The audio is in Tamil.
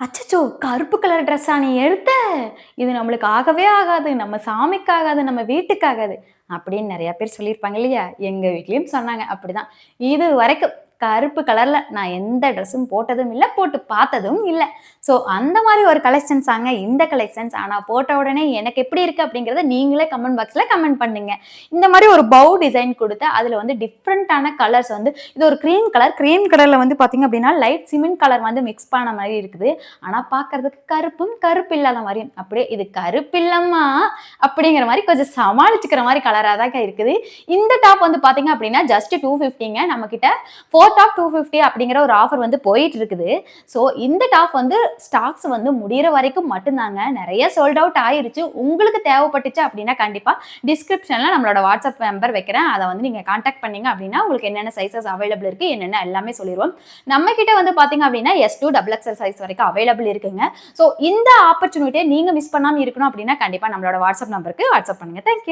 அச்சச்சோ! கருப்பு கலர் ட்ரெஸ்ஸா நீ எடுத்த? இது நம்மளுக்கு ஆகவே ஆகாது. நம்ம சாமிக்கு ஆகாது. நம்ம வீட்டுக்கு ஆகாது. அப்படின்னு நெறைய பேர் சொல்லியிருப்பாங்க இல்லையா? எங்க வீட்லயும் சொன்னாங்க அப்படிதான். இதுவரைக்கும் கருப்பு கலர்ல நான் எந்த ட்ரெஸ்ஸும் போட்டதும் இல்ல, போட்டு பார்த்ததும் இல்ல. ஸோ அந்த மாரி ஒரு கலெக்ஷன்ஸாங்க இந்த கலெக்ஷன்ஸ். ஆனா போட்ட உடனே எனக்கு எப்படி இருக்கு அப்படிங்கிறத நீங்களே கமெண்ட் பாக்ஸ்ல கமெண்ட் பண்ணுங்க. இந்த மாரி ஒரு பவ் டிசைன் குடுத்து, அதுல வந்து டிஃபரண்டான கலர்ஸ் வந்து இது ஒரு கிரீம் கலர். கிரீம் கலர்ல வந்து பார்த்தீங்க அப்படின்னா, லைட் சிமெண்ட் கலர் வந்து மிக்ஸ் பண்ண மாரி இருக்குது. ஆனா பார்க்கறதுக்கு கருப்பும் கருப்பு இல்லாத மாரியும் அப்படியே இது கருப்பில்லம்மா அப்படிங்கிற மாரி கொஞ்சம் சமாளிச்சுக்கிற மாரி கலரா தாங்க இருக்குது. இந்த டாப் வந்து பார்த்தீங்க அப்படின்னா ஜஸ்ட் 250ங்க. நம்மகிட்ட 4 டாப் 250 அப்படிங்கிற ஒரு ஆஃபர் வந்து போயிட்டு இருக்குது. ஸோ இந்த டாப் வந்து ஸ்டாக்ஸ் வந்து முடியிற வரைக்கும் மட்டும்தாங்க. நெறைய சோல்ட் அவுட் ஆயிருச்சு. உங்களுக்கு தேவைப்பட்டுச்சு அப்படின்னா கண்டிப்பா டிஸ்கிரிப்ஷன்ல நம்மளோட வாட்ஸ்அப் நம்பர் வைக்கிறேன். அத வந்து நீங்க கான்டாக்ட் பண்ணீங்க அப்படின்னா உங்களுக்கு என்னென்ன சைஸஸ் அவைலபிள் இருக்கு, என்னென்ன எல்லாமே சொல்லிருவோம். நம்ம கிட்ட வந்து பார்த்தீங்க அப்படின்னா S2 டபுள் எக்ஸ்எல் சைஸ் வரைக்கும் அவைலபிள் இருக்குங்க. ஸோ இந்த ஆப்பர்ச்சுனிட்டியை நீங்க மிஸ் பண்ணாம இருக்கணும் அப்படின்னா கண்டிப்பா நம்மளோட வாட்ஸ்அப் நம்பருக்கு வாட்ஸ்அப் பண்ணுங்க. Thank you.